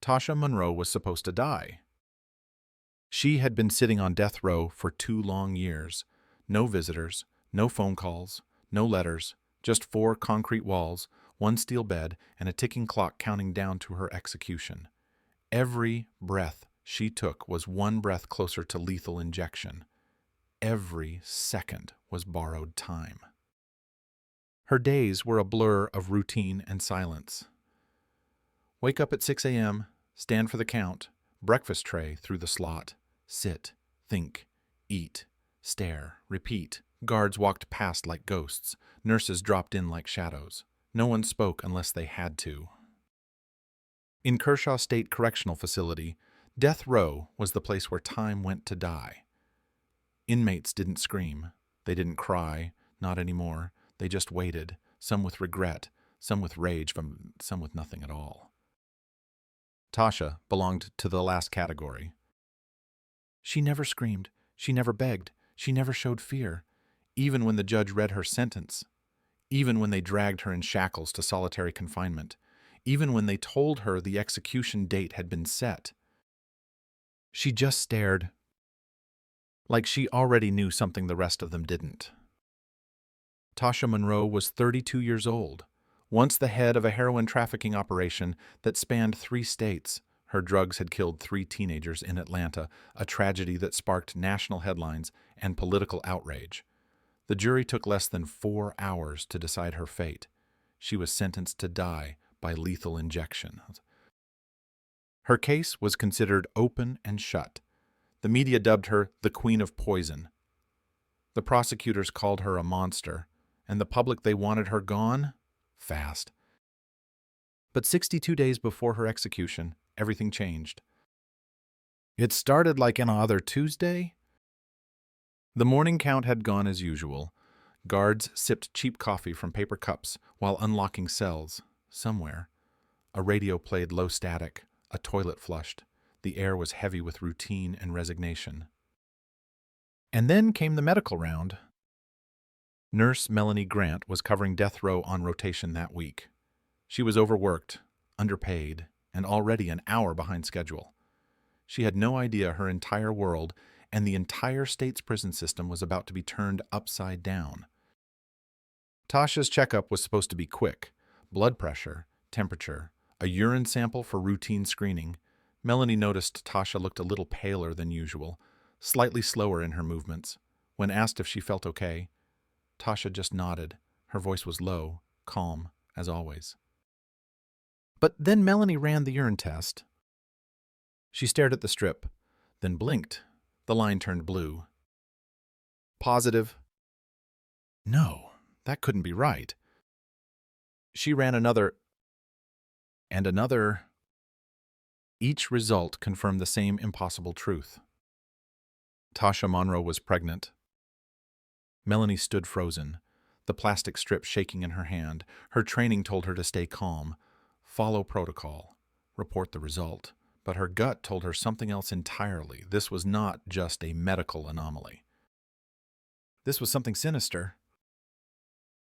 Tasha Monroe was supposed to die. She had been sitting on death row for 2 long years. No visitors, no phone calls, no letters, just 4 concrete walls, one steel bed, and a ticking clock counting down to her execution. Every breath she took was one breath closer to lethal injection. Every second was borrowed time. Her days were a blur of routine and silence. Wake up at 6 a.m., stand for the count, breakfast tray through the slot, sit, think, eat, stare, repeat. Guards walked past like ghosts. Nurses dropped in like shadows. No one spoke unless they had to. In Kershaw State Correctional Facility, death row was the place where time went to die. Inmates didn't scream. They didn't cry, not anymore. They just waited, some with regret, some with rage, some with nothing at all. Tasha belonged to the last category. She never screamed. She never begged. She never showed fear, even when the judge read her sentence, even when they dragged her in shackles to solitary confinement, even when they told her the execution date had been set. She just stared, like she already knew something the rest of them didn't. Tasha Monroe was 32 years old, once the head of a heroin trafficking operation that spanned 3 states. Her drugs had killed 3 teenagers in Atlanta, a tragedy that sparked national headlines and political outrage. The jury took less than 4 hours to decide her fate. She was sentenced to die by lethal injection. Her case was considered open and shut. The media dubbed her the Queen of Poison. The prosecutors called her a monster, and the public, they wanted her gone fast. But 62 days before her execution, everything changed. It started like any other Tuesday. The morning count had gone as usual. Guards sipped cheap coffee from paper cups while unlocking cells. Somewhere, a radio played low static, a toilet flushed. The air was heavy with routine and resignation. And then came the medical round. Nurse Melanie Grant was covering death row on rotation that week. She was overworked, underpaid, and already an hour behind schedule. She had no idea her entire world and the entire state's prison system was about to be turned upside down. Tasha's checkup was supposed to be quick. Blood pressure, temperature, a urine sample for routine screening. Melanie noticed Tasha looked a little paler than usual, slightly slower in her movements. When asked if she felt okay, Tasha just nodded. Her voice was low, calm, as always. But then Melanie ran the urine test. She stared at the strip, then blinked. The line turned blue. Positive. No, that couldn't be right. She ran another, and another. Each result confirmed the same impossible truth. Tasha Monroe was pregnant. Melanie stood frozen, the plastic strip shaking in her hand. Her training told her to stay calm, follow protocol, report the result. But her gut told her something else entirely. This was not just a medical anomaly. This was something sinister.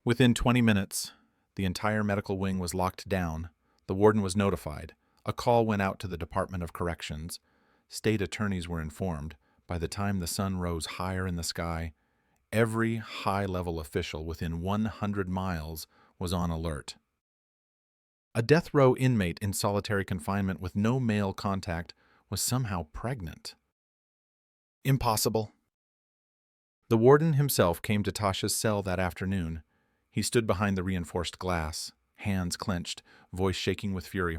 Within 20 minutes, the entire medical wing was locked down. The warden was notified. A call went out to the Department of Corrections. State attorneys were informed. By the time the sun rose higher in the sky, every high-level official within 100 miles was on alert. A death row inmate in solitary confinement with no male contact was somehow pregnant. Impossible. The warden himself came to Tasha's cell that afternoon. He stood behind the reinforced glass, hands clenched, voice shaking with fury.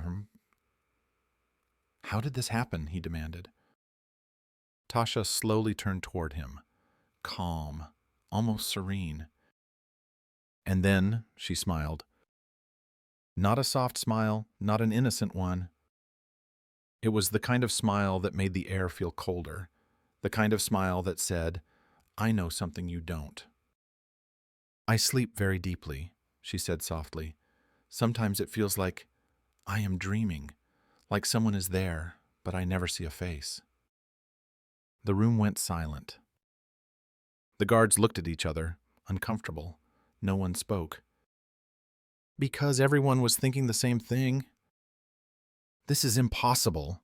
How did this happen? He demanded. Tasha slowly turned toward him, calm, almost serene. And then she smiled. Not a soft smile, not an innocent one. It was the kind of smile that made the air feel colder, the kind of smile that said, "I know something you don't." "I sleep very deeply," she said softly. "Sometimes it feels like I am dreaming, like someone is there, but I never see a face." The room went silent. The guards looked at each other, uncomfortable. No one spoke. Because everyone was thinking the same thing. This is impossible.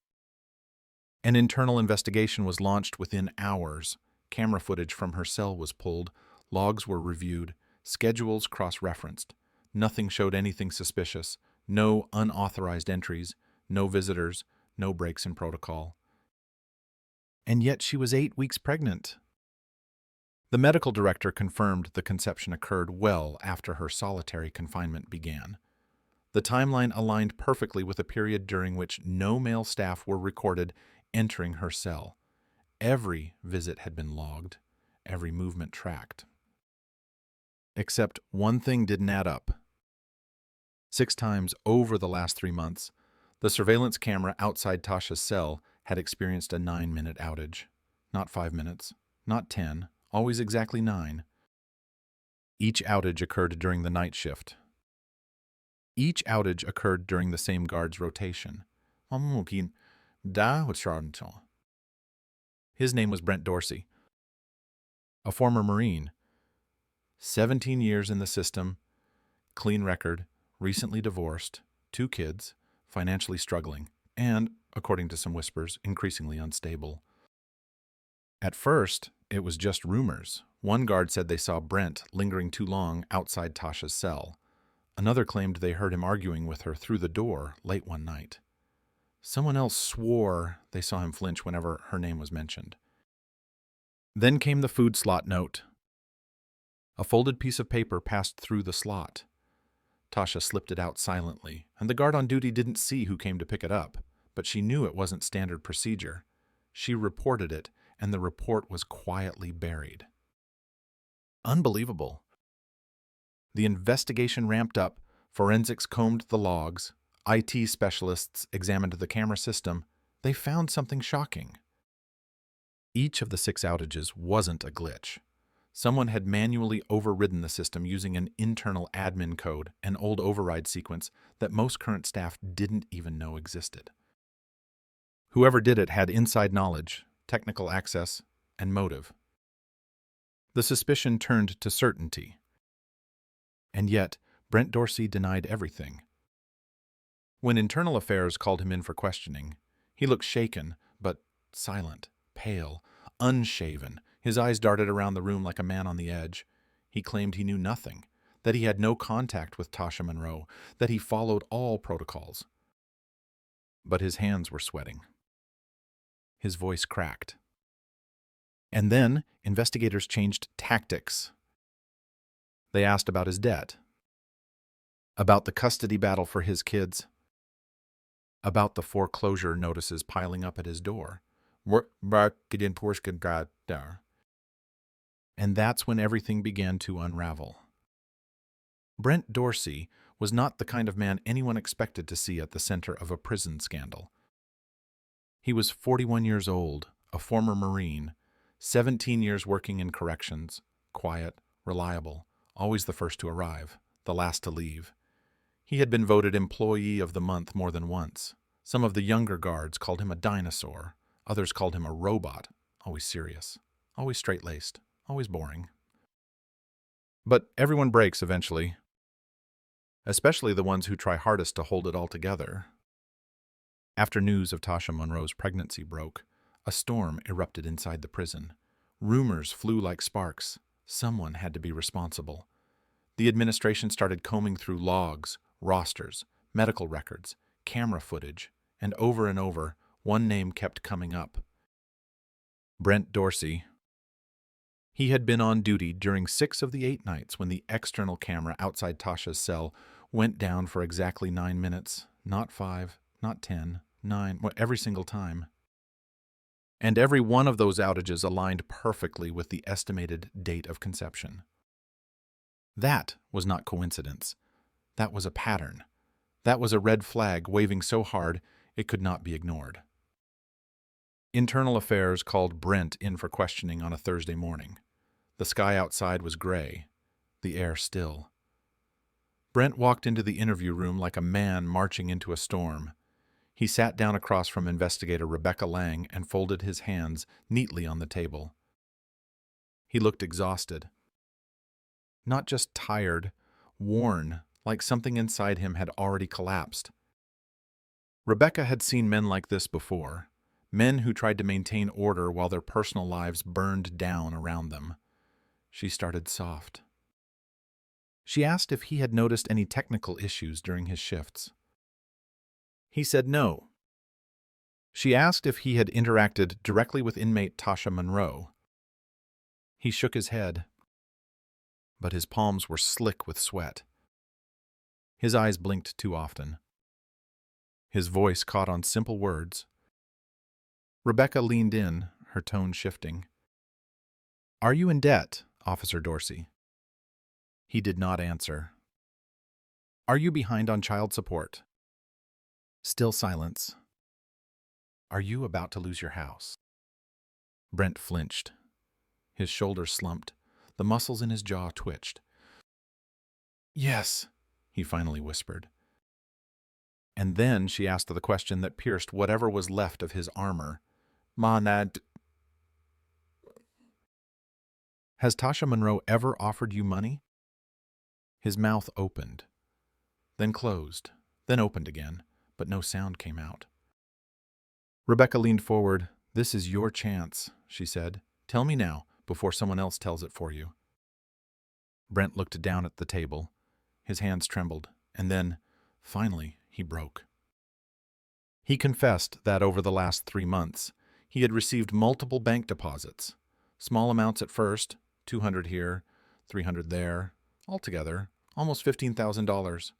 An internal investigation was launched within hours. Camera footage from her cell was pulled, logs were reviewed, schedules cross-referenced. Nothing showed anything suspicious, no unauthorized entries, no visitors, no breaks in protocol. And yet she was 8 weeks pregnant. The medical director confirmed the conception occurred well after her solitary confinement began. The timeline aligned perfectly with a period during which no male staff were recorded entering her cell. Every visit had been logged, every movement tracked. Except one thing didn't add up. 6 times over the last 3 months, the surveillance camera outside Tasha's cell had experienced a 9-minute outage. Not 5 minutes, not 10, always exactly 9. Each outage occurred during the night shift. Each outage occurred during the same guard's rotation. His name was Brent Dorsey, a former Marine. 17 years in the system, clean record, recently divorced, 2 kids, financially struggling, and, according to some whispers, increasingly unstable. At first, it was just rumors. One guard said they saw Brent lingering too long outside Tasha's cell. Another claimed they heard him arguing with her through the door late one night. Someone else swore they saw him flinch whenever her name was mentioned. Then came the food slot note. A folded piece of paper passed through the slot. Tasha slipped it out silently, and the guard on duty didn't see who came to pick it up, but she knew it wasn't standard procedure. She reported it, and the report was quietly buried. Unbelievable. The investigation ramped up, forensics combed the logs, IT specialists examined the camera system. They found something shocking. Each of the 6 outages wasn't a glitch. Someone had manually overridden the system using an internal admin code, an old override sequence that most current staff didn't even know existed. Whoever did it had inside knowledge, technical access, and motive. The suspicion turned to certainty. And yet, Brent Dorsey denied everything. When Internal Affairs called him in for questioning, he looked shaken, but silent, pale, unshaven. His eyes darted around the room like a man on the edge. He claimed he knew nothing, that he had no contact with Tasha Monroe, that he followed all protocols. But his hands were sweating. His voice cracked. And then investigators changed tactics. They asked about his debt, about the custody battle for his kids, about the foreclosure notices piling up at his door. And that's when everything began to unravel. Brent Dorsey was not the kind of man anyone expected to see at the center of a prison scandal. He was 41 years old, a former Marine, 17 years working in corrections, quiet, reliable, always the first to arrive, the last to leave. He had been voted Employee of the Month more than once. Some of the younger guards called him a dinosaur. Others called him a robot, always serious, always straight-laced, always boring. But everyone breaks eventually, especially the ones who try hardest to hold it all together. After news of Tasha Monroe's pregnancy broke, a storm erupted inside the prison. Rumors flew like sparks. Someone had to be responsible. The administration started combing through logs, rosters, medical records, camera footage, and over, one name kept coming up. Brent Dorsey. He had been on duty during 6 of the 8 nights when the external camera outside Tasha's cell went down for exactly 9 minutes, not 5, not 10, 9, every single time. And every one of those outages aligned perfectly with the estimated date of conception. That was not coincidence. That was a pattern. That was a red flag waving so hard it could not be ignored. Internal Affairs called Brent in for questioning on a Thursday morning. The sky outside was gray, the air still. Brent walked into the interview room like a man marching into a storm. He sat down across from investigator Rebecca Lang and folded his hands neatly on the table. He looked exhausted. Not just tired, worn, like something inside him had already collapsed. Rebecca had seen men like this before, men who tried to maintain order while their personal lives burned down around them. She started soft. She asked if he had noticed any technical issues during his shifts. He said no. She asked if he had interacted directly with inmate Tasha Monroe. He shook his head, but his palms were slick with sweat. His eyes blinked too often. His voice caught on simple words. Rebecca leaned in, her tone shifting. "Are you in debt, Officer Dorsey?" He did not answer. "Are you behind on child support?" Still silence. "Are you about to lose your house?" Brent flinched. His shoulders slumped. The muscles in his jaw twitched. "Yes," he finally whispered. And then she asked the question that pierced whatever was left of his armor. "Manad, has Tasha Monroe ever offered you money?" His mouth opened, then closed, then opened again, but no sound came out. Rebecca leaned forward. "This is your chance," she said. "Tell me now, before someone else tells it for you." Brent looked down at the table. His hands trembled, and then, finally, he broke. He confessed that over the last 3 months, he had received multiple bank deposits. Small amounts at first, $200 here, $300 there, altogether, almost $15,000.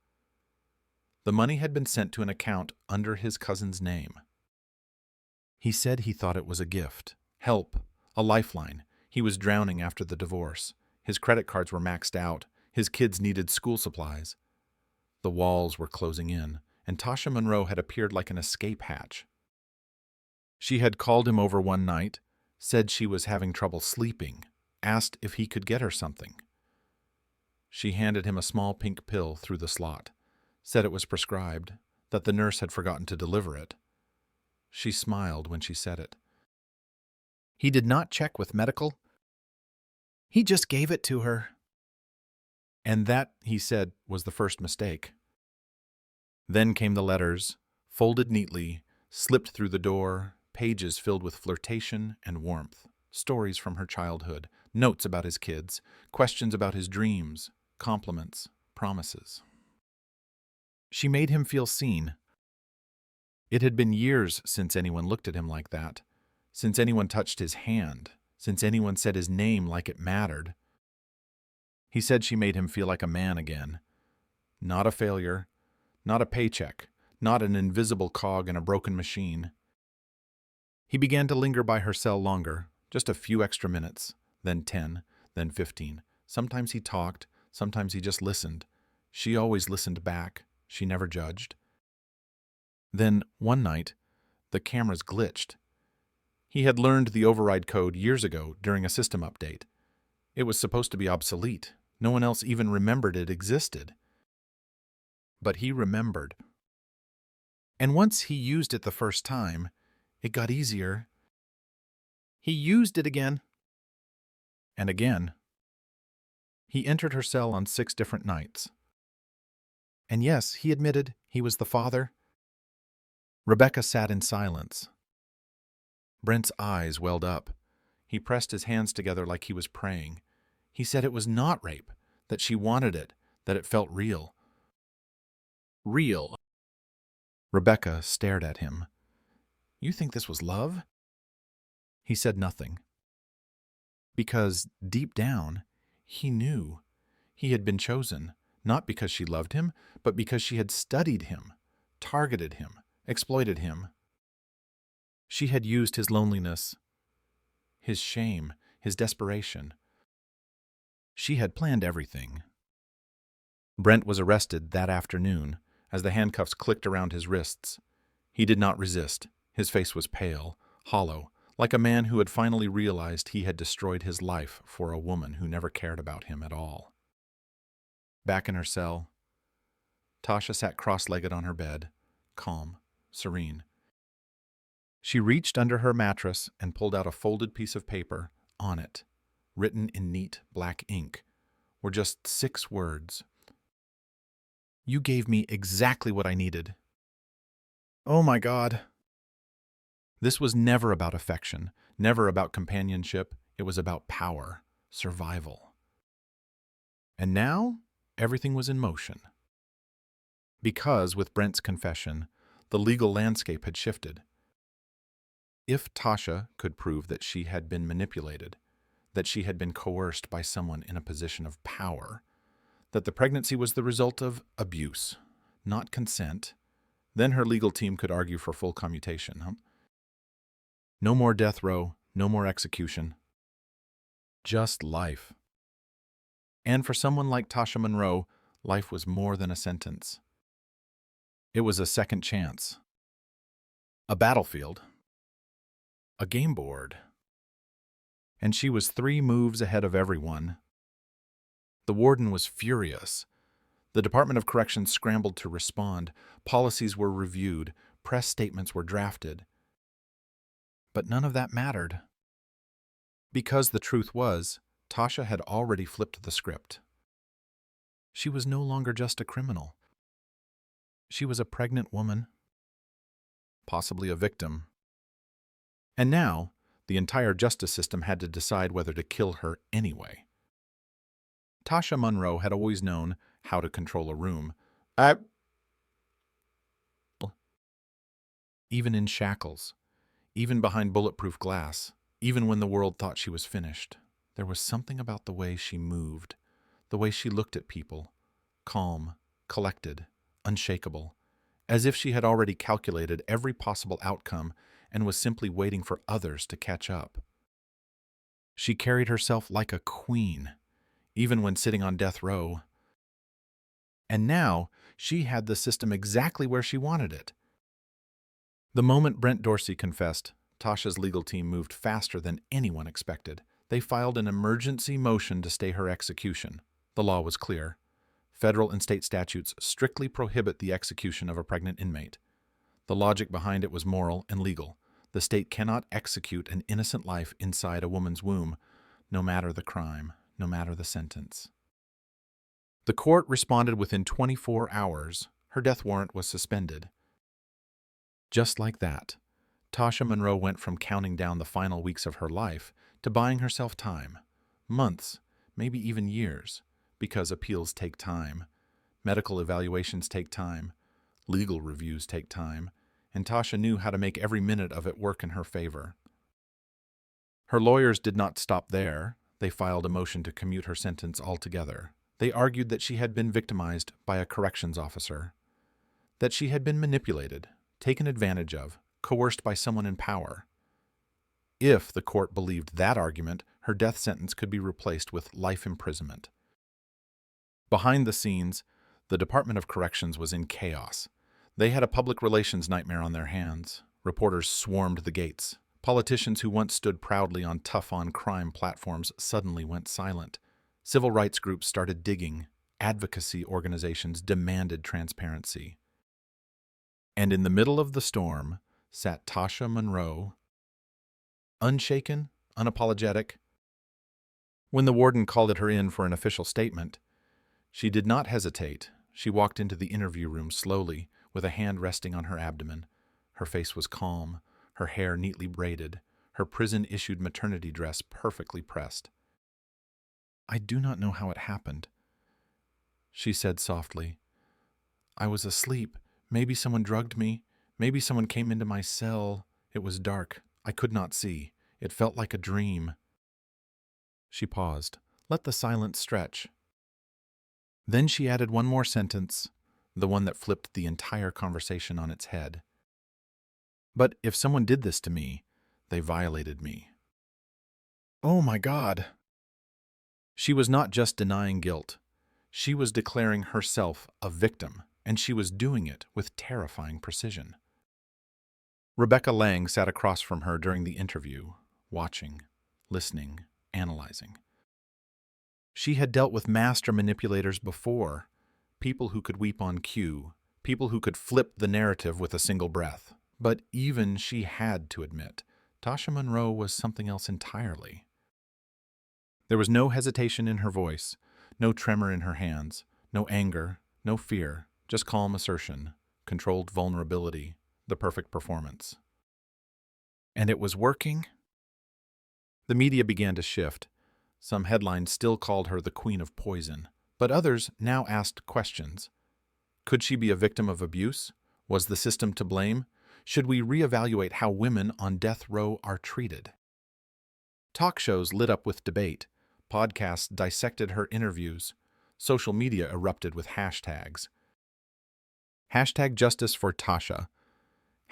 The money had been sent to an account under his cousin's name. He said he thought it was a gift, help, a lifeline. He was drowning after the divorce. His credit cards were maxed out. His kids needed school supplies. The walls were closing in, and Tasha Monroe had appeared like an escape hatch. She had called him over one night, said she was having trouble sleeping, asked if he could get her something. She handed him a small pink pill through the slot, said it was prescribed, that the nurse had forgotten to deliver it. She smiled when she said it. He did not check with medical. He just gave it to her. And that, he said, was the first mistake. Then came the letters, folded neatly, slipped through the door, pages filled with flirtation and warmth, stories from her childhood, notes about his kids, questions about his dreams, compliments, promises. She made him feel seen. It had been years since anyone looked at him like that, since anyone touched his hand, since anyone said his name like it mattered. He said she made him feel like a man again. Not a failure, not a paycheck, not an invisible cog in a broken machine. He began to linger by her cell longer, just a few extra minutes, then 10, then 15. Sometimes he talked, sometimes he just listened. She always listened back. She never judged. Then, one night, the cameras glitched. He had learned the override code years ago during a system update. It was supposed to be obsolete. No one else even remembered it existed. But he remembered. And once he used it the first time, it got easier. He used it again. And again. He entered her cell on 6 different nights. And yes, he admitted he was the father. Rebecca sat in silence. Brent's eyes welled up. He pressed his hands together like he was praying. He said it was not rape, that she wanted it, that it felt real. Real. Rebecca stared at him. "You think this was love?" He said nothing. Because, deep down, he knew. He had been chosen, not because she loved him, but because she had studied him, targeted him, exploited him. She had used his loneliness, his shame, his desperation. She had planned everything. Brent was arrested that afternoon as the handcuffs clicked around his wrists. He did not resist. His face was pale, hollow, like a man who had finally realized he had destroyed his life for a woman who never cared about him at all. Back in her cell, Tasha sat cross-legged on her bed, calm, serene. She reached under her mattress and pulled out a folded piece of paper. On it, written in neat black ink, were just 6 words. "You gave me exactly what I needed." Oh my God. This was never about affection, never about companionship. It was about power, survival. And now, everything was in motion. Because, with Brent's confession, the legal landscape had shifted. If Tasha could prove that she had been manipulated, that she had been coerced by someone in a position of power, that the pregnancy was the result of abuse, not consent, then her legal team could argue for full commutation. No more death row, no more execution. Just life. And for someone like Tasha Monroe, life was more than a sentence. It was a second chance. A battlefield. A game board. And she was 3 moves ahead of everyone. The warden was furious. The Department of Corrections scrambled to respond. Policies were reviewed. Press statements were drafted. But none of that mattered. Because the truth was, Tasha had already flipped the script. She was no longer just a criminal. She was a pregnant woman, possibly a victim. And now, the entire justice system had to decide whether to kill her anyway. Tasha Monroe had always known how to control a room, even in shackles, even behind bulletproof glass, even when the world thought she was finished. There was something about the way she moved, the way she looked at people, calm, collected, unshakable, as if she had already calculated every possible outcome and was simply waiting for others to catch up. She carried herself like a queen, even when sitting on death row. And now, she had the system exactly where she wanted it. The moment Brent Dorsey confessed, Tasha's legal team moved faster than anyone expected. They filed an emergency motion to stay her execution. The law was clear. Federal and state statutes strictly prohibit the execution of a pregnant inmate. The logic behind it was moral and legal. The state cannot execute an innocent life inside a woman's womb, no matter the crime, no matter the sentence. The court responded within 24 hours. Her death warrant was suspended. Just like that, Tasha Monroe went from counting down the final weeks of her life to buying herself time, months, maybe even years, because appeals take time, medical evaluations take time, legal reviews take time, and Tasha knew how to make every minute of it work in her favor. Her lawyers did not stop there. They filed a motion to commute her sentence altogether. They argued that she had been victimized by a corrections officer, that she had been manipulated, taken advantage of, coerced by someone in power. If the court believed that argument, her death sentence could be replaced with life imprisonment. Behind the scenes, the Department of Corrections was in chaos. They had a public relations nightmare on their hands. Reporters swarmed the gates. Politicians who once stood proudly on tough-on-crime platforms suddenly went silent. Civil rights groups started digging. Advocacy organizations demanded transparency. And in the middle of the storm sat Tasha Monroe, unshaken, unapologetic. When the warden called her in for an official statement, she did not hesitate. She walked into the interview room slowly, with a hand resting on her abdomen. Her face was calm, her hair neatly braided, her prison-issued maternity dress perfectly pressed. "I do not know how it happened," she said softly. "I was asleep. Maybe someone drugged me. Maybe someone came into my cell. It was dark. I could not see. It felt like a dream." She paused. Let the silence stretch. Then she added one more sentence, the one that flipped the entire conversation on its head. "But if someone did this to me, they violated me." Oh my God! She was not just denying guilt. She was declaring herself a victim, and she was doing it with terrifying precision. Rebecca Lang sat across from her during the interview, watching, listening, analyzing. She had dealt with master manipulators before, people who could weep on cue, people who could flip the narrative with a single breath. But even she had to admit, Tasha Monroe was something else entirely. There was no hesitation in her voice, no tremor in her hands, no anger, no fear, just calm assertion, controlled vulnerability. the perfect performance. And it was working? The media began to shift. Some headlines still called her the Queen of Poison, but others now asked questions. Could she be a victim of abuse? Was the system to blame? Should we reevaluate how women on death row are treated? Talk shows lit up with debate. Podcasts dissected her interviews. Social media erupted with hashtags. Hashtag justice for Tasha.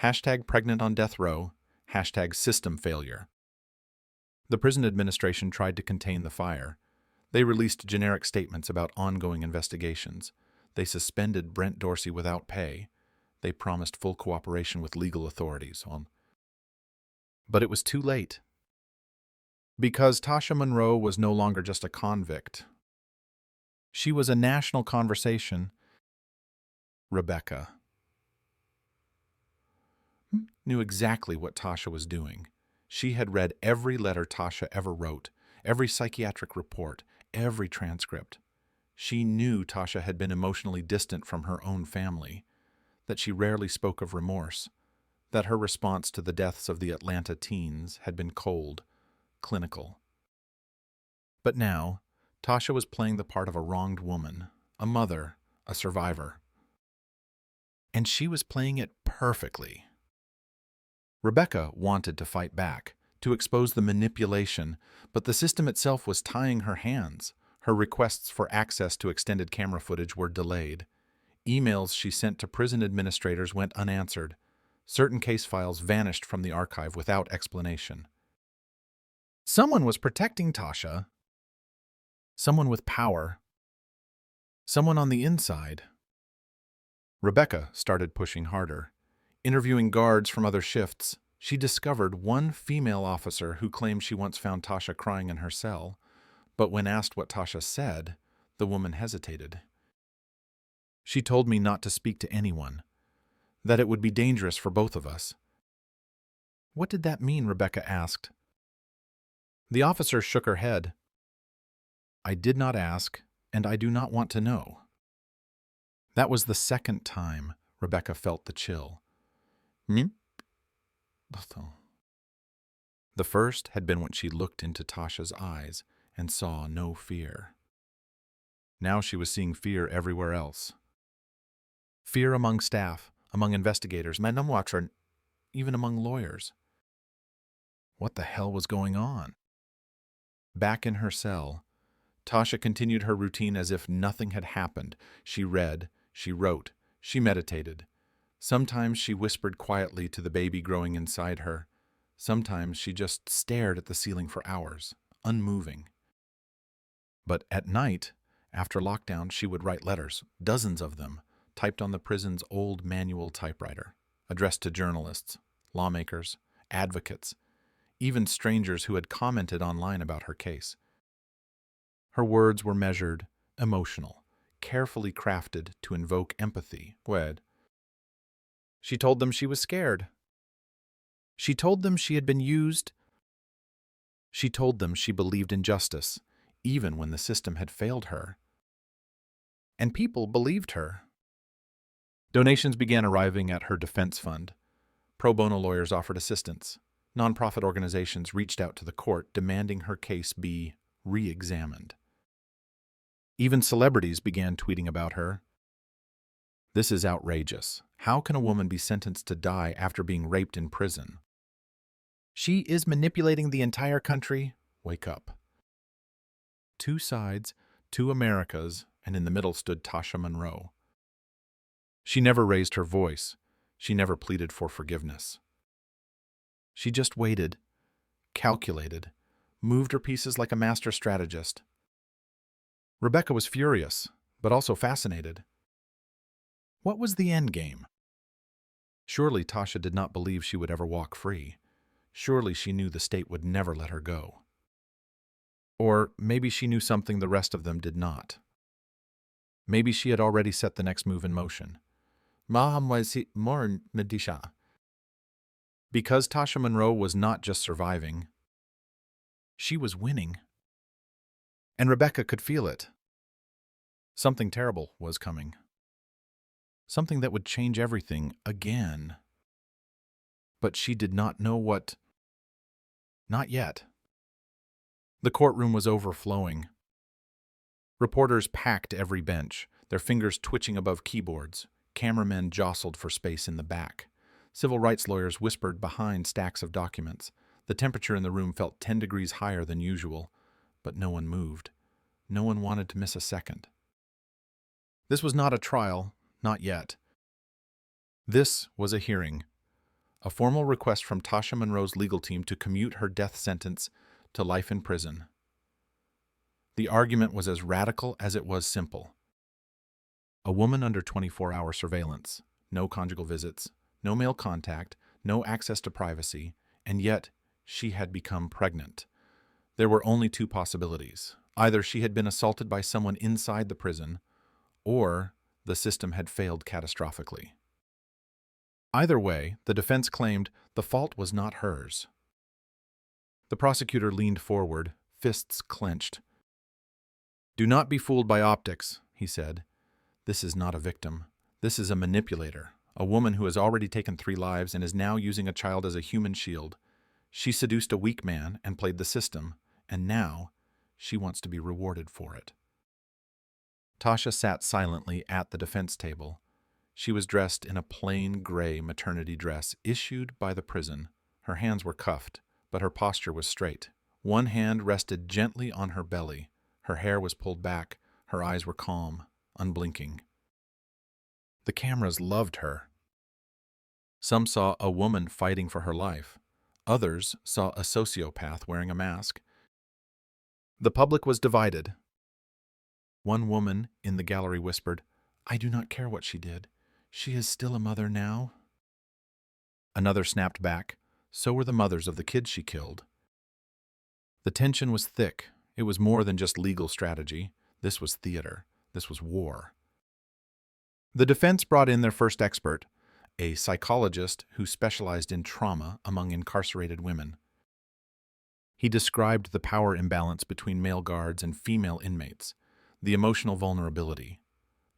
Hashtag pregnant on death row. Hashtag system failure. The prison administration tried to contain the fire. They released generic statements about ongoing investigations. They suspended Brent Dorsey without pay. They promised full cooperation with legal authorities. But it was too late. Because Tasha Monroe was no longer just a convict. She was a national conversation. Rebecca knew exactly what Tasha was doing. She had read every letter Tasha ever wrote, every psychiatric report, every transcript. She knew Tasha had been emotionally distant from her own family, that she rarely spoke of remorse, that her response to the deaths of the Atlanta teens had been cold, clinical. But now, Tasha was playing the part of a wronged woman, a mother, a survivor. And she was playing it perfectly. Rebecca wanted to fight back, to expose the manipulation, but the system itself was tying her hands. Her requests for access to extended camera footage were delayed. Emails she sent to prison administrators went unanswered. Certain case files vanished from the archive without explanation. Someone was protecting Tasha. Someone with power. Someone on the inside. Rebecca started pushing harder. Interviewing guards from other shifts, she discovered one female officer who claimed she once found Tasha crying in her cell, but when asked what Tasha said, the woman hesitated. She told me not to speak to anyone, that it would be dangerous for both of us. What did that mean? Rebecca asked. The officer shook her head. I did not ask, and I do not want to know. That was the second time Rebecca felt the chill. The first had been when she looked into Tasha's eyes and saw no fear. Now she was seeing fear everywhere else. Fear among staff, among investigators, even among lawyers. What the hell was going on? Back in her cell, Tasha continued her routine as if nothing had happened. She read, she wrote, she meditated. Sometimes she whispered quietly to the baby growing inside her. Sometimes she just stared at the ceiling for hours, unmoving. But at night, after lockdown, she would write letters, dozens of them, typed on the prison's old manual typewriter, addressed to journalists, lawmakers, advocates, even strangers who had commented online about her case. Her words were measured, emotional, carefully crafted to invoke empathy. She told them she was scared. She told them she had been used. She told them she believed in justice, even when the system had failed her. And people believed her. Donations began arriving at her defense fund. Pro bono lawyers offered assistance. Nonprofit organizations reached out to the court demanding her case be re-examined. Even celebrities began tweeting about her. This is outrageous. How can a woman be sentenced to die after being raped in prison? She is manipulating the entire country. Wake up. Two sides, two Americas, and in the middle stood Tasha Monroe. She never raised her voice. She never pleaded for forgiveness. She just waited, calculated, moved her pieces like a master strategist. Rebecca was furious, but also fascinated. What was the end game? Surely Tasha did not believe she would ever walk free. Surely she knew the state would never let her go. Or maybe she knew something the rest of them did not. Maybe she had already set the next move in motion. Because Tasha Monroe was not just surviving, she was winning. And Rebecca could feel it. Something terrible was coming. Something that would change everything again. But she did not know what. Not yet. The courtroom was overflowing. Reporters packed every bench, their fingers twitching above keyboards. Cameramen jostled for space in the back. Civil rights lawyers whispered behind stacks of documents. The temperature in the room felt 10 degrees higher than usual, but no one moved. No one wanted to miss a second. This was not a trial, not yet. This was a hearing. A formal request from Tasha Monroe's legal team to commute her death sentence to life in prison. The argument was as radical as it was simple. A woman under 24-hour surveillance, no conjugal visits, no male contact, no access to privacy, and yet she had become pregnant. There were only two possibilities. Either she had been assaulted by someone inside the prison, or the system had failed catastrophically. Either way, the defense claimed the fault was not hers. The prosecutor leaned forward, fists clenched. "Do not be fooled by optics," he said. "This is not a victim. This is a manipulator, a woman who has already taken 3 lives and is now using a child as a human shield. She seduced a weak man and played the system, and now she wants to be rewarded for it." Tasha sat silently at the defense table. She was dressed in a plain gray maternity dress issued by the prison. Her hands were cuffed, but her posture was straight. One hand rested gently on her belly. Her hair was pulled back. Her eyes were calm, unblinking. The cameras loved her. Some saw a woman fighting for her life. Others saw a sociopath wearing a mask. The public was divided. One woman in the gallery whispered, "I do not care what she did. She is still a mother now." Another snapped back, "So were the mothers of the kids she killed." The tension was thick. It was more than just legal strategy. This was theater. This was war. The defense brought in their first expert, a psychologist who specialized in trauma among incarcerated women. He described the power imbalance between male guards and female inmates, the emotional vulnerability,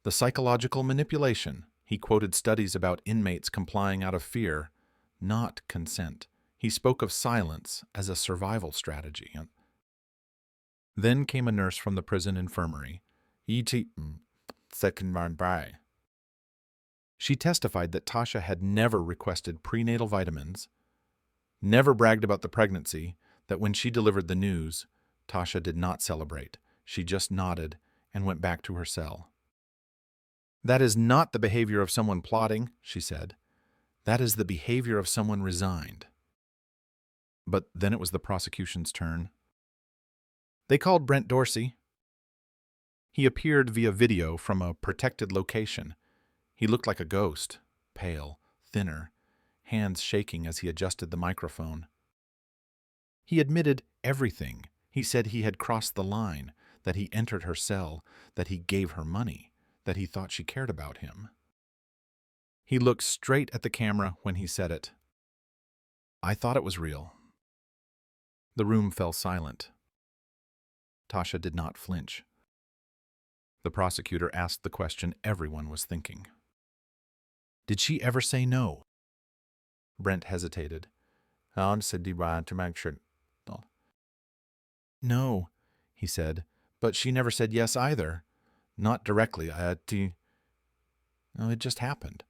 the psychological manipulation. He quoted studies about inmates complying out of fear, not consent. He spoke of silence as a survival strategy. Then came a nurse from the prison infirmary. She testified that Tasha had never requested prenatal vitamins, never bragged about the pregnancy, that when she delivered the news, Tasha did not celebrate. She just nodded and went back to her cell. "That is not the behavior of someone plotting," she said. "That is the behavior of someone resigned." But then it was the prosecution's turn. They called Brent Dorsey. He appeared via video from a protected location. He looked like a ghost, pale, thinner, hands shaking as he adjusted the microphone. He admitted everything. He said he had crossed the line, that he entered her cell, that he gave her money, that he thought she cared about him. He looked straight at the camera when he said it. "I thought it was real." The room fell silent. Tasha did not flinch. The prosecutor asked the question everyone was thinking. "Did she ever say no?" Brent hesitated. "No," he said, "but she never said yes either. Not directly. No, it just happened."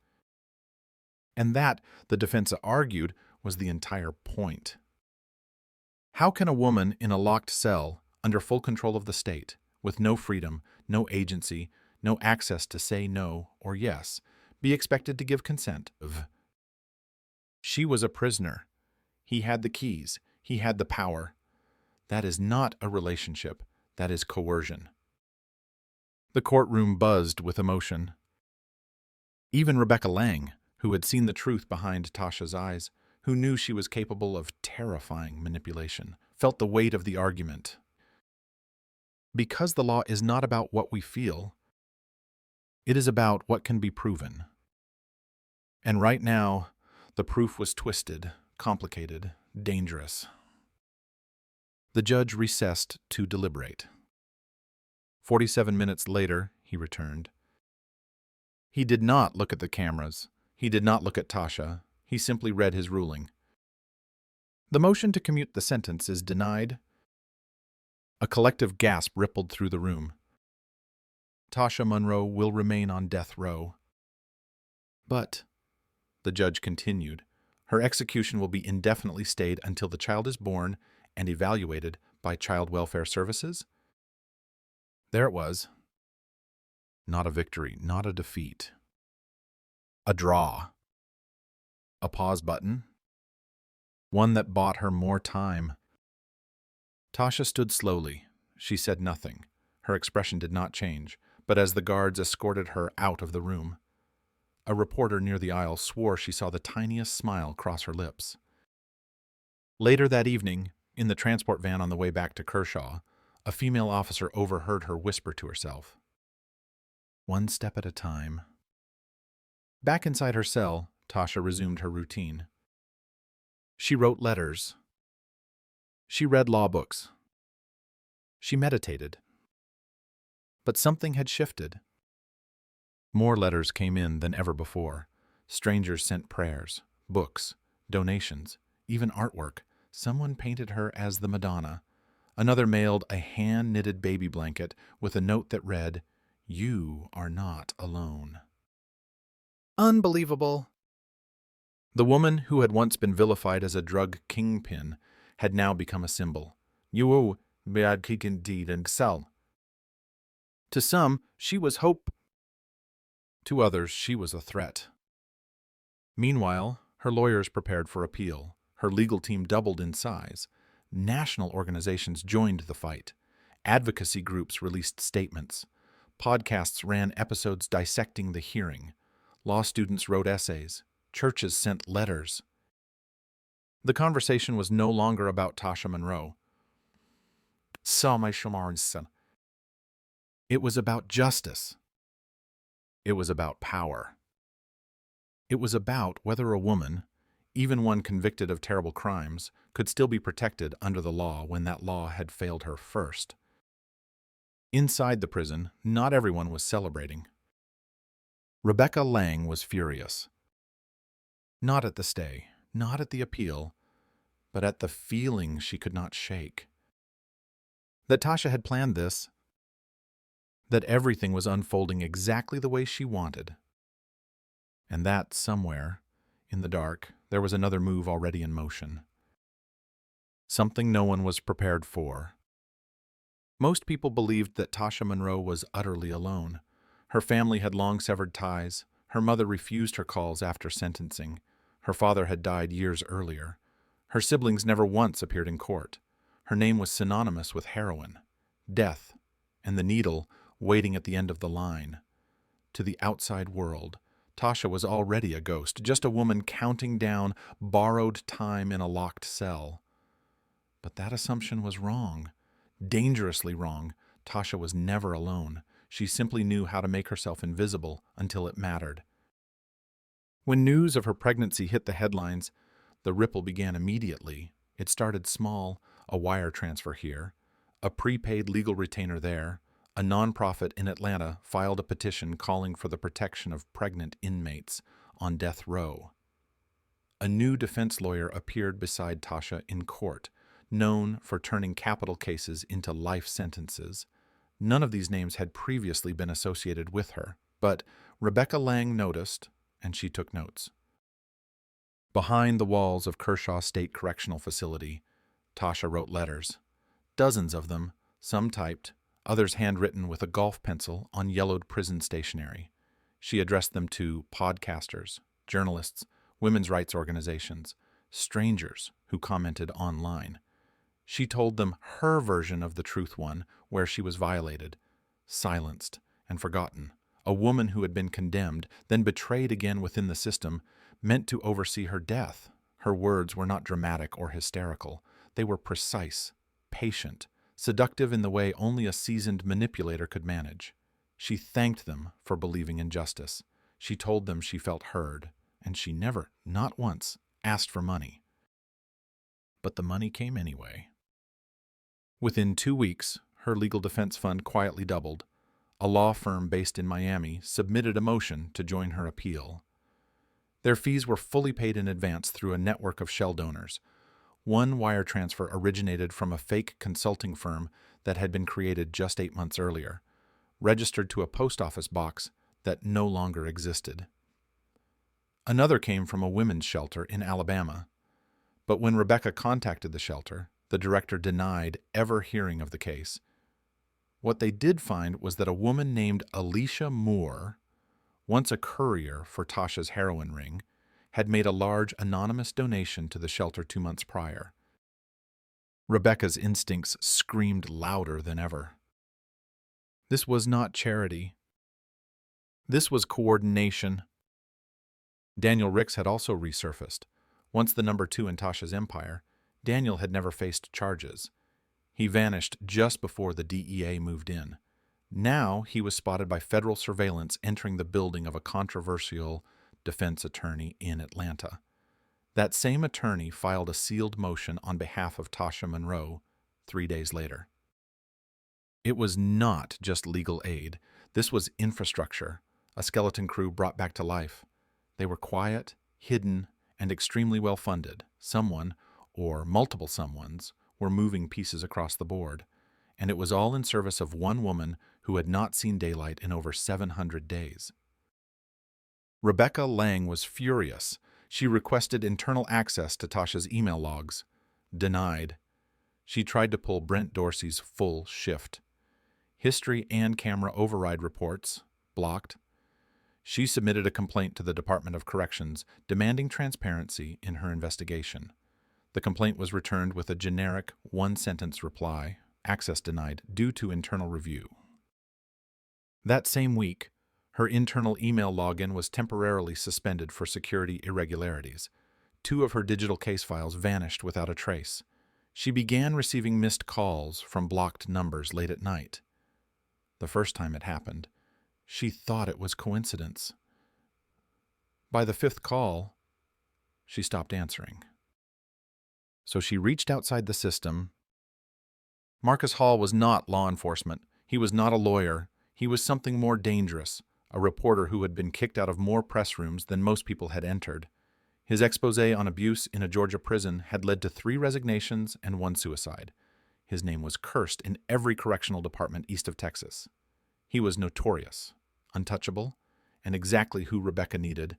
And that, the defense argued, was the entire point. How can a woman in a locked cell, under full control of the state, with no freedom, no agency, no access to say no or yes, be expected to give consent? She was a prisoner. He had the keys. He had the power. That is not a relationship. That is coercion. The courtroom buzzed with emotion. Even Rebecca Lang, who had seen the truth behind Tasha's eyes, who knew she was capable of terrifying manipulation, felt the weight of the argument. Because the law is not about what we feel, it is about what can be proven. And right now, the proof was twisted, complicated, dangerous. The judge recessed to deliberate. 47 minutes later, he returned. He did not look at the cameras. He did not look at Tasha. He simply read his ruling. The motion to commute the sentence is denied. A collective gasp rippled through the room. Tasha Monroe will remain on death row. But, the judge continued, her execution will be indefinitely stayed until the child is born and evaluated by Child Welfare Services. There it was. Not a victory, not a defeat. A draw. A pause button. One that bought her more time. Tasha stood slowly. She said nothing. Her expression did not change, but as the guards escorted her out of the room, a reporter near the aisle swore she saw the tiniest smile cross her lips. Later that evening, in the transport van on the way back to Kershaw, a female officer overheard her whisper to herself, "One step at a time." Back inside her cell, Tasha resumed her routine. She wrote letters. She read law books. She meditated. But something had shifted. More letters came in than ever before. Strangers sent prayers, books, donations, even artwork. Someone painted her as the Madonna. Another mailed a hand-knitted baby blanket with a note that read, "You are not alone." Unbelievable. The woman who had once been vilified as a drug kingpin had now become a symbol. You bad kick indeed and sell. To some, she was hope. To others, she was a threat. Meanwhile, her lawyers prepared for appeal. Her legal team doubled in size. National organizations joined the fight. Advocacy groups released statements. Podcasts ran episodes dissecting the hearing. Law students wrote essays. Churches sent letters. The conversation was no longer about Tasha Monroe. It was about justice. It was about power. It was about whether a woman, even one convicted of terrible crimes, could still be protected under the law when that law had failed her first. Inside the prison, not everyone was celebrating. Rebecca Lang was furious. Not at the stay, not at the appeal, but at the feeling she could not shake. That Tasha had planned this, that everything was unfolding exactly the way she wanted, and that somewhere, in the dark, there was another move already in motion. Something no one was prepared for. Most people believed that Tasha Monroe was utterly alone. Her family had long severed ties. Her mother refused her calls after sentencing. Her father had died years earlier. Her siblings never once appeared in court. Her name was synonymous with heroin, death, and the needle waiting at the end of the line. To the outside world, Tasha was already a ghost, just a woman counting down borrowed time in a locked cell. But that assumption was wrong, dangerously wrong. Tasha was never alone. She simply knew how to make herself invisible until it mattered. When news of her pregnancy hit the headlines, the ripple began immediately. It started small, a wire transfer here, a prepaid legal retainer there. A nonprofit in Atlanta filed a petition calling for the protection of pregnant inmates on death row. A new defense lawyer appeared beside Tasha in court, known for turning capital cases into life sentences. None of these names had previously been associated with her, but Rebecca Lang noticed, and she took notes. Behind the walls of Kershaw State Correctional Facility, Tasha wrote letters. Dozens of them, some typed, others handwritten with a golf pencil on yellowed prison stationery. She addressed them to podcasters, journalists, women's rights organizations, strangers who commented online. She told them her version of the truth one, where she was violated, silenced, and forgotten. A woman who had been condemned, then betrayed again within the system, meant to oversee her death. Her words were not dramatic or hysterical. They were precise, patient, seductive in the way only a seasoned manipulator could manage. She thanked them for believing in justice. She told them she felt heard, and she never, not once, asked for money. But the money came anyway. Within 2 weeks, her legal defense fund quietly doubled. A law firm based in Miami submitted a motion to join her appeal. Their fees were fully paid in advance through a network of shell donors. One wire transfer originated from a fake consulting firm that had been created just 8 months earlier, registered to a post office box that no longer existed. Another came from a women's shelter in Alabama. But when Rebecca contacted the shelter, the director denied ever hearing of the case. What they did find was that a woman named Alicia Moore, once a courier for Tasha's heroin ring, had made a large anonymous donation to the shelter 2 months prior. Rebecca's instincts screamed louder than ever. This was not charity. This was coordination. Daniel Ricks had also resurfaced. Once the number 2 in Tasha's empire, Daniel had never faced charges. He vanished just before the DEA moved in. Now he was spotted by federal surveillance entering the building of a controversial defense attorney in Atlanta. That same attorney filed a sealed motion on behalf of Tasha Monroe 3 days later. It was not just legal aid. This was infrastructure, a skeleton crew brought back to life. They were quiet, hidden, and extremely well funded. Someone, or multiple someones, were moving pieces across the board, and it was all in service of one woman who had not seen daylight in over 700 days. Rebecca Lang was furious. She requested internal access to Tasha's email logs. Denied. She tried to pull Brent Dorsey's full shift. History and camera override reports. Blocked. She submitted a complaint to the Department of Corrections demanding transparency in her investigation. The complaint was returned with a generic one-sentence reply, access denied due to internal review. That same week, her internal email login was temporarily suspended for security irregularities. 2 of her digital case files vanished without a trace. She began receiving missed calls from blocked numbers late at night. The first time it happened, she thought it was coincidence. By the 5th call, she stopped answering. So she reached outside the system. Marcus Hall was not law enforcement. He was not a lawyer. He was something more dangerous, a reporter who had been kicked out of more press rooms than most people had entered. His expose on abuse in a Georgia prison had led to 3 resignations and 1 suicide. His name was cursed in every correctional department east of Texas. He was notorious, untouchable, and exactly who Rebecca needed.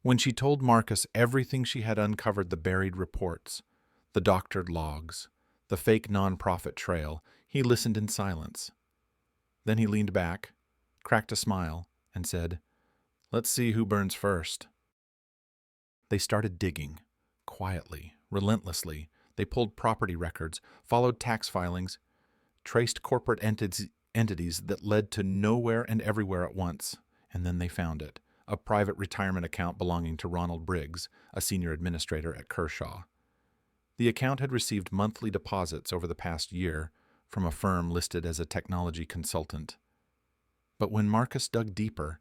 When she told Marcus everything she had uncovered, the buried reports, the doctored logs, the fake nonprofit trail, he listened in silence. Then he leaned back, cracked a smile, and said, "Let's see who burns first." They started digging, quietly, relentlessly. They pulled property records, followed tax filings, traced corporate entities that led to nowhere and everywhere at once, and then they found it. A private retirement account belonging to Ronald Briggs, a senior administrator at Kershaw. The account had received monthly deposits over the past year from a firm listed as a technology consultant. But when Marcus dug deeper,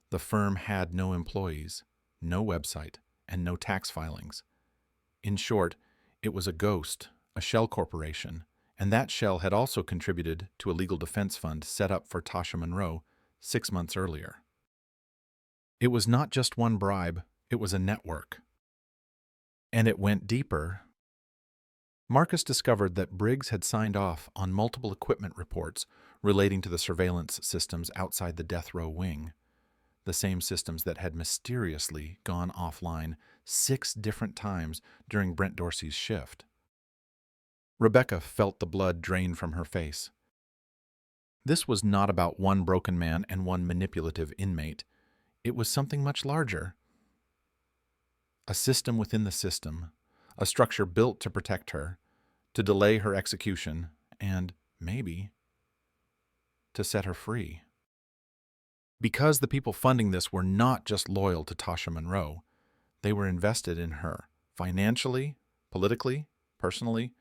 the firm had no employees, no website, and no tax filings. In short, it was a ghost, a shell corporation, and that shell had also contributed to a legal defense fund set up for Tasha Monroe 6 months earlier. It was not just one bribe, it was a network. And it went deeper. Marcus discovered that Briggs had signed off on multiple equipment reports relating to the surveillance systems outside the death row wing, the same systems that had mysteriously gone offline 6 different times during Brent Dorsey's shift. Rebecca felt the blood drain from her face. This was not about one broken man and one manipulative inmate. It was something much larger. A system within the system, a structure built to protect her, to delay her execution, and, maybe, to set her free. Because the people funding this were not just loyal to Tasha Monroe, they were invested in her, financially, politically, personally.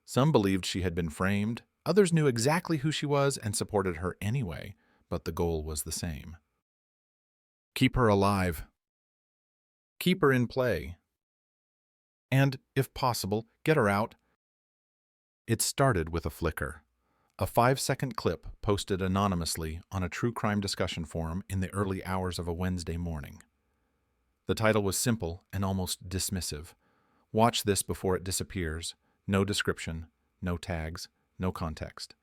Some believed she had been framed, others knew exactly who she was and supported her anyway, but the goal was the same. Keep her alive. Keep her in play. And, if possible, get her out. It started with a flicker, a 5-second clip posted anonymously on a true crime discussion forum in the early hours of a Wednesday morning. The title was simple and almost dismissive. Watch this before it disappears. No description, no tags, no context.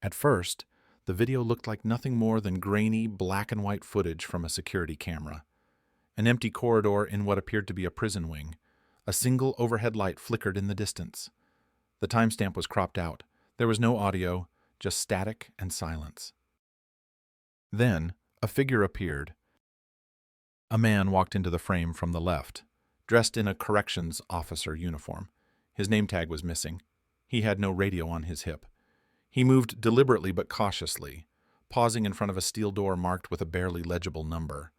At first, the video looked like nothing more than grainy, black and white footage from a security camera. An empty corridor in what appeared to be a prison wing. A single overhead light flickered in the distance. The timestamp was cropped out. There was no audio, just static and silence. Then, a figure appeared. A man walked into the frame from the left, dressed in a corrections officer uniform. His name tag was missing. He had no radio on his hip. He moved deliberately but cautiously, pausing in front of a steel door marked with a barely legible number.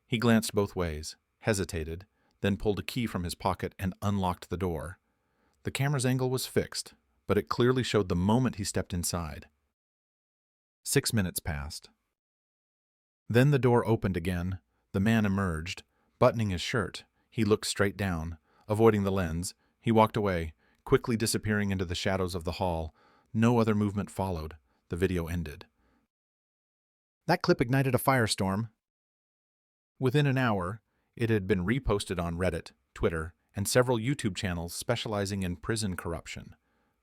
He glanced both ways, hesitated, then pulled a key from his pocket and unlocked the door. The camera's angle was fixed, but it clearly showed the moment he stepped inside. 6 minutes passed. Then the door opened again. The man emerged, buttoning his shirt. He looked straight down. Avoiding the lens, he walked away, quickly disappearing into the shadows of the hall. No other movement followed. The video ended. That clip ignited a firestorm. Within an hour, it had been reposted on Reddit, Twitter, and several YouTube channels specializing in prison corruption.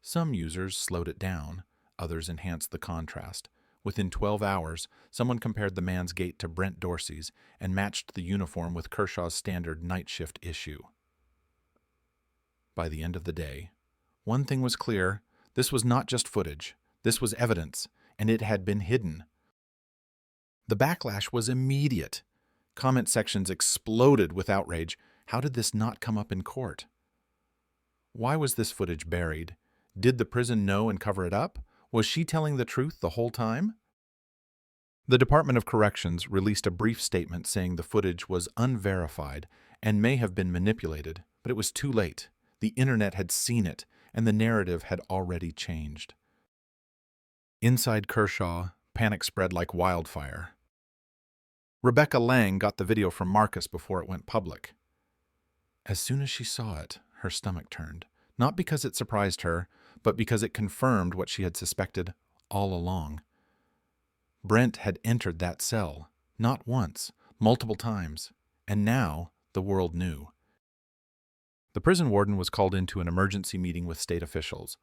Some users slowed it down, others enhanced the contrast. Within 12 hours, someone compared the man's gait to Brent Dorsey's and matched the uniform with Kershaw's standard night shift issue. By the end of the day, one thing was clear: this was not just footage, this was evidence, and it had been hidden. The backlash was immediate. Comment sections exploded with outrage. How did this not come up in court? Why was this footage buried? Did the prison know and cover it up? Was she telling the truth the whole time? The Department of Corrections released a brief statement saying the footage was unverified and may have been manipulated, but it was too late. The internet had seen it, and the narrative had already changed. Inside Kershaw, panic spread like wildfire. Rebecca Lang got the video from Marcus before it went public. As soon as she saw it, her stomach turned, not because it surprised her, but because it confirmed what she had suspected all along. Brent had entered that cell, not once, multiple times, and now the world knew. The prison warden was called into an emergency meeting with state officials.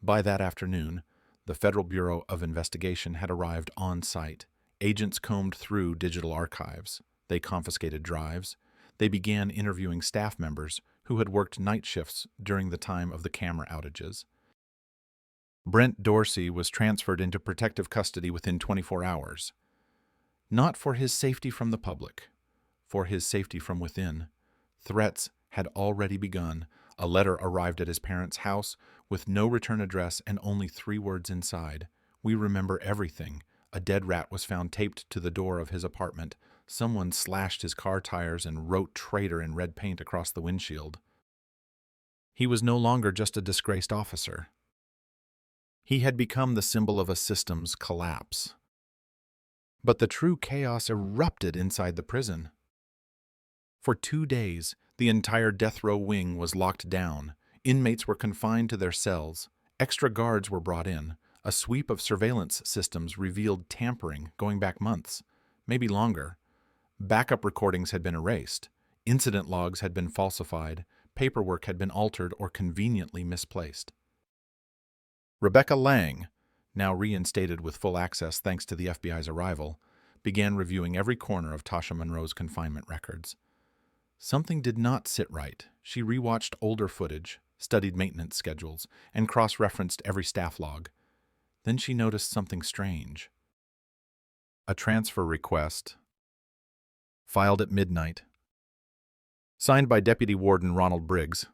By that afternoon, the Federal Bureau of Investigation had arrived on site. Agents combed through digital archives. They confiscated drives. They began interviewing staff members who had worked night shifts during the time of the camera outages. Brent Dorsey was transferred into protective custody within 24 hours. Not for his safety from the public, for his safety from within. Threats had already begun. A letter arrived at his parents' house with no return address and only 3 words inside. "We remember everything." A dead rat was found taped to the door of his apartment. Someone slashed his car tires and wrote "traitor" in red paint across the windshield. He was no longer just a disgraced officer. He had become the symbol of a system's collapse. But the true chaos erupted inside the prison. For 2 days, the entire death row wing was locked down. Inmates were confined to their cells. Extra guards were brought in. A sweep of surveillance systems revealed tampering going back months, maybe longer. Backup recordings had been erased. Incident logs had been falsified. Paperwork had been altered or conveniently misplaced. Rebecca Lang, now reinstated with full access thanks to the FBI's arrival, began reviewing every corner of Tasha Monroe's confinement records. Something did not sit right. She rewatched older footage, studied maintenance schedules, and cross-referenced every staff log. Then she noticed something strange. A transfer request, filed at midnight, signed by Deputy Warden Ronald Briggs,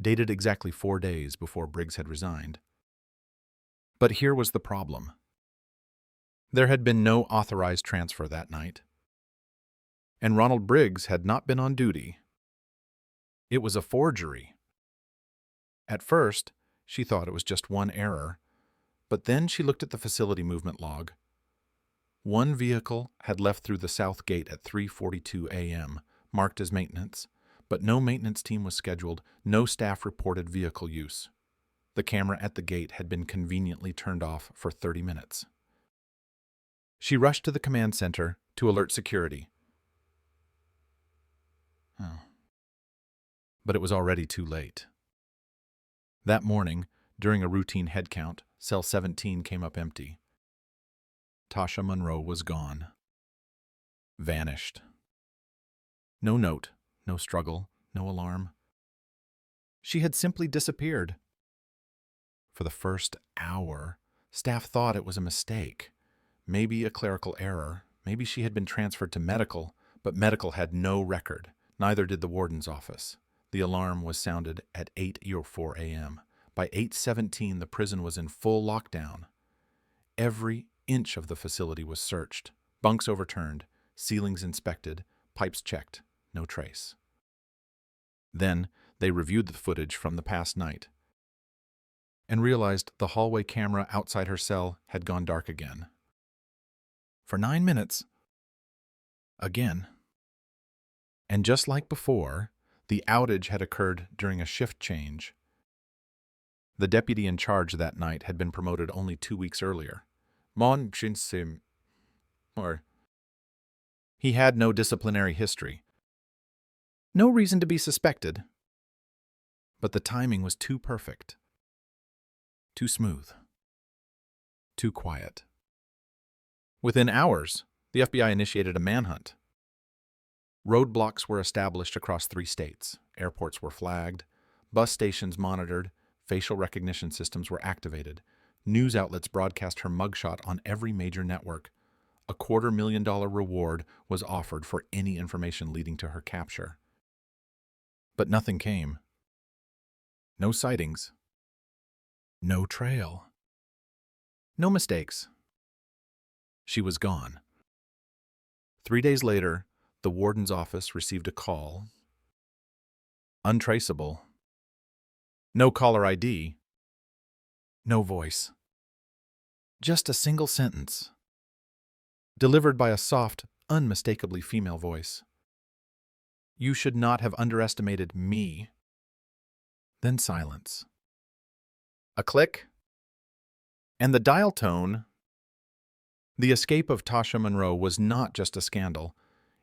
dated exactly 4 days before Briggs had resigned. But here was the problem. There had been no authorized transfer that night, and Ronald Briggs had not been on duty. It was a forgery. At first, she thought it was just one error, but then she looked at the facility movement log. One vehicle had left through the south gate at 3:42 a.m., marked as maintenance, but no maintenance team was scheduled, no staff reported vehicle use. The camera at the gate had been conveniently turned off for 30 minutes. She rushed to the command center to alert security. Oh. But it was already too late. That morning, during a routine head count, cell 17 came up empty. Tasha Monroe was gone. Vanished. No note, no struggle, no alarm. She had simply disappeared. For the first hour, staff thought it was a mistake. Maybe a clerical error. Maybe she had been transferred to medical, but medical had no record. Neither did the warden's office. The alarm was sounded at 8:04 a.m. By 8:17, the prison was in full lockdown. Every inch of the facility was searched, bunks overturned, ceilings inspected, pipes checked, no trace. Then they reviewed the footage from the past night and realized the hallway camera outside her cell had gone dark again. For 9 minutes. Again. And just like before, the outage had occurred during a shift change. The deputy in charge that night had been promoted only 2 weeks earlier. He had no disciplinary history. No reason to be suspected. But the timing was too perfect. Too smooth. Too quiet. Within hours, the FBI initiated a manhunt. Roadblocks were established across 3 states. Airports were flagged. Bus stations monitored. Facial recognition systems were activated. News outlets broadcast her mugshot on every major network. A $250,000 reward was offered for any information leading to her capture. But nothing came. No sightings. No trail. No mistakes. She was gone. 3 days later, the warden's office received a call. Untraceable. No caller ID. No voice. Just a single sentence, delivered by a soft, unmistakably female voice. You should not have underestimated me. Then silence. A click, and the dial tone. The escape of Tasha Monroe was not just a scandal.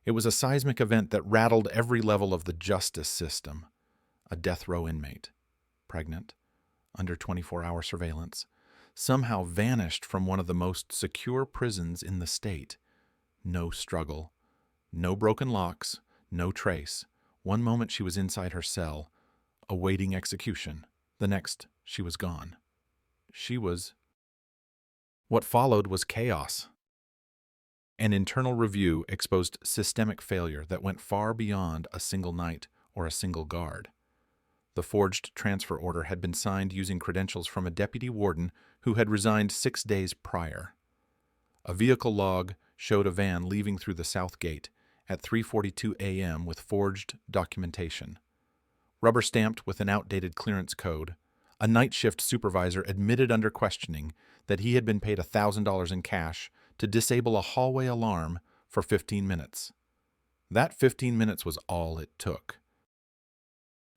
It was a seismic event that rattled every level of the justice system. A death row inmate, pregnant, under 24-hour surveillance, somehow vanished from one of the most secure prisons in the state. No struggle, no broken locks, no trace. One moment she was inside her cell, awaiting execution. The next, she was gone. What followed was chaos. An internal review exposed systemic failure that went far beyond a single night or a single guard. The forged transfer order had been signed using credentials from a deputy warden who had resigned 6 days prior. A vehicle log showed a van leaving through the south gate at 3:42 a.m. with forged documentation. Rubber-stamped with an outdated clearance code, a night shift supervisor admitted under questioning that he had been paid $1,000 in cash to disable a hallway alarm for 15 minutes. That 15 minutes was all it took.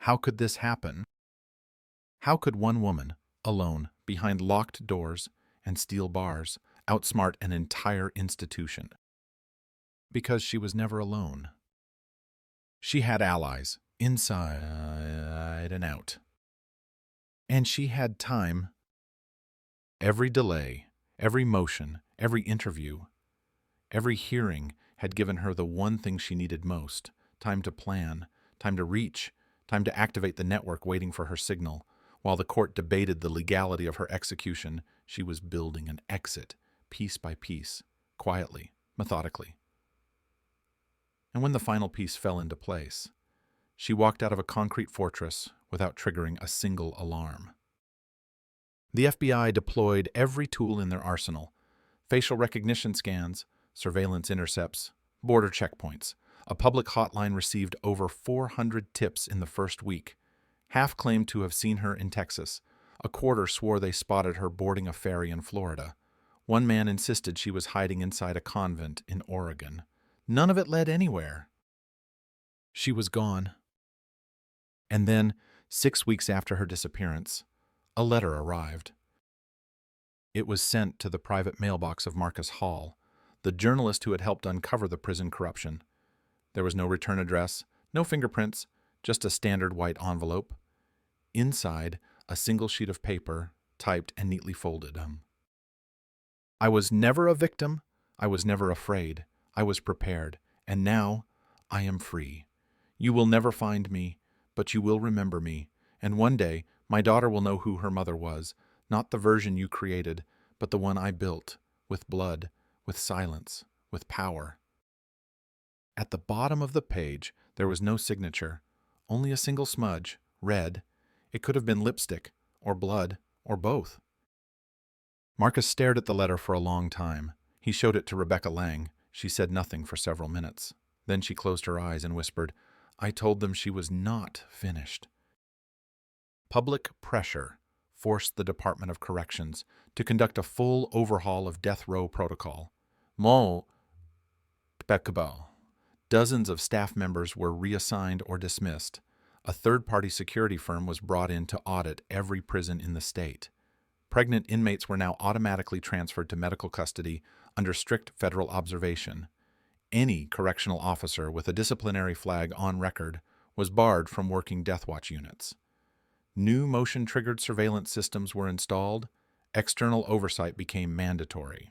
How could this happen? How could one woman, alone, behind locked doors and steel bars, outsmart an entire institution? Because she was never alone. She had allies, inside and out. And she had time. Every delay, every motion, every interview, every hearing had given her the one thing she needed most: time to plan, time to reach, time to activate the network waiting for her signal. While the court debated the legality of her execution, she was building an exit, piece by piece, quietly, methodically. And when the final piece fell into place, she walked out of a concrete fortress without triggering a single alarm. The FBI deployed every tool in their arsenal: facial recognition scans, surveillance intercepts, border checkpoints. A public hotline received over 400 tips in the first week. Half claimed to have seen her in Texas. A quarter swore they spotted her boarding a ferry in Florida. One man insisted she was hiding inside a convent in Oregon. None of it led anywhere. She was gone. And then, 6 weeks after her disappearance, a letter arrived. It was sent to the private mailbox of Marcus Hall, the journalist who had helped uncover the prison corruption. There was no return address, No fingerprints, just a standard white envelope. Inside, a single sheet of paper, typed and neatly folded. I was never a victim. I was never afraid. I was prepared. And now, I am free. You will never find me, but you will remember me. And one day, my daughter will know who her mother was, not the version you created, but the one I built, with blood, with silence, with power. At the bottom of the page, there was no signature, only a single smudge, red. It could have been lipstick, or blood, or both. Marcus stared at the letter for a long time. He showed it to Rebecca Lang. She said nothing for several minutes. Then she closed her eyes and whispered, I told them she was not finished. Public pressure forced the Department of Corrections to conduct a full overhaul of death row protocol. Dozens of staff members were reassigned or dismissed. A third-party security firm was brought in to audit every prison in the state. Pregnant inmates were now automatically transferred to medical custody under strict federal observation. Any correctional officer with a disciplinary flag on record was barred from working death watch units. New motion-triggered surveillance systems were installed. External oversight became mandatory.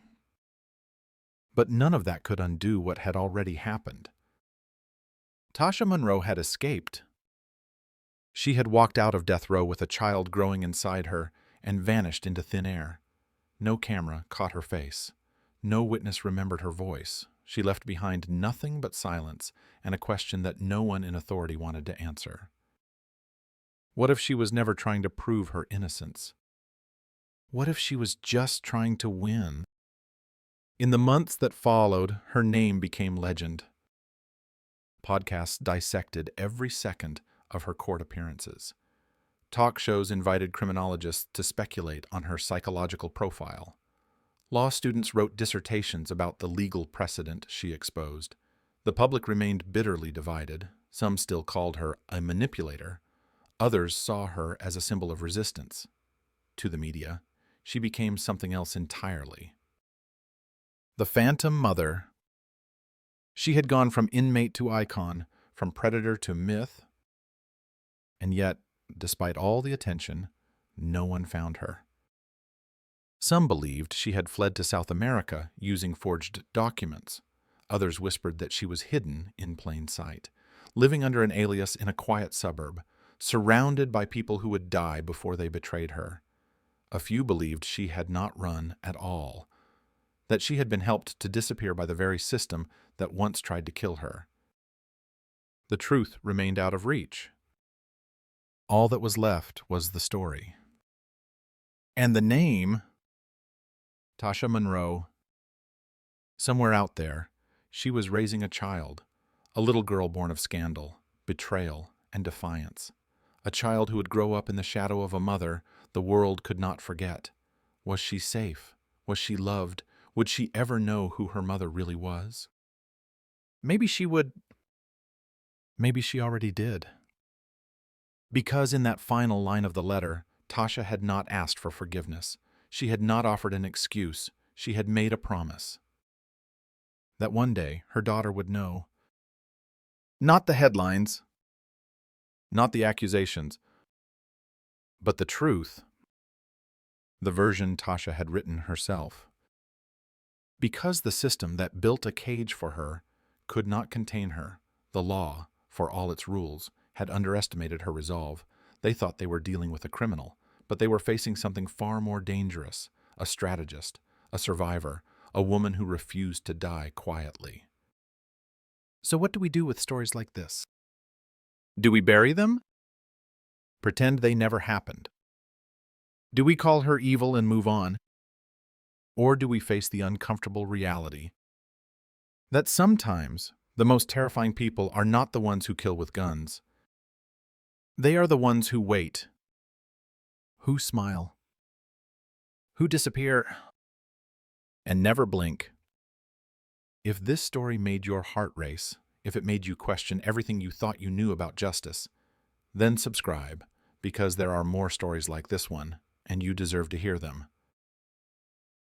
But none of that could undo what had already happened. Tasha Monroe had escaped. She had walked out of death row with a child growing inside her and vanished into thin air. No camera caught her face. No witness remembered her voice. She left behind nothing but silence and a question that no one in authority wanted to answer. What if she was never trying to prove her innocence? What if she was just trying to win? In the months that followed, her name became legend. Podcasts dissected every second of her court appearances. Talk shows invited criminologists to speculate on her psychological profile. Law students wrote dissertations about the legal precedent she exposed. The public remained bitterly divided. Some still called her a manipulator. Others saw her as a symbol of resistance. To the media, she became something else entirely. The Phantom Mother. She had gone from inmate to icon, from predator to myth. And yet, despite all the attention, no one found her. Some believed she had fled to South America using forged documents. Others whispered that she was hidden in plain sight, living under an alias in a quiet suburb, surrounded by people who would die before they betrayed her. A few believed she had not run at all, that she had been helped to disappear by the very system that once tried to kill her. The truth remained out of reach. All that was left was the story. And the name, Tasha Monroe. Somewhere out there, she was raising a child, a little girl born of scandal, betrayal, and defiance. A child who would grow up in the shadow of a mother the world could not forget. Was she safe? Was she loved? Would she ever know who her mother really was? Maybe she would. Maybe she already did. Because in that final line of the letter, Tasha had not asked for forgiveness. She had not offered an excuse. She had made a promise. That one day her daughter would know. Not the headlines, not the accusations, but the truth. The version Tasha had written herself. Because the system that built a cage for her could not contain her, the law, for all its rules, had underestimated her resolve. They thought they were dealing with a criminal, but they were facing something far more dangerous, a strategist, a survivor, a woman who refused to die quietly. So what do we do with stories like this? Do we bury them? Pretend they never happened? Do we call her evil and move on? Or do we face the uncomfortable reality that sometimes the most terrifying people are not the ones who kill with guns? They are the ones who wait, who smile, who disappear, and never blink. If this story made your heart race, if it made you question everything you thought you knew about justice, then subscribe, because there are more stories like this one, and you deserve to hear them.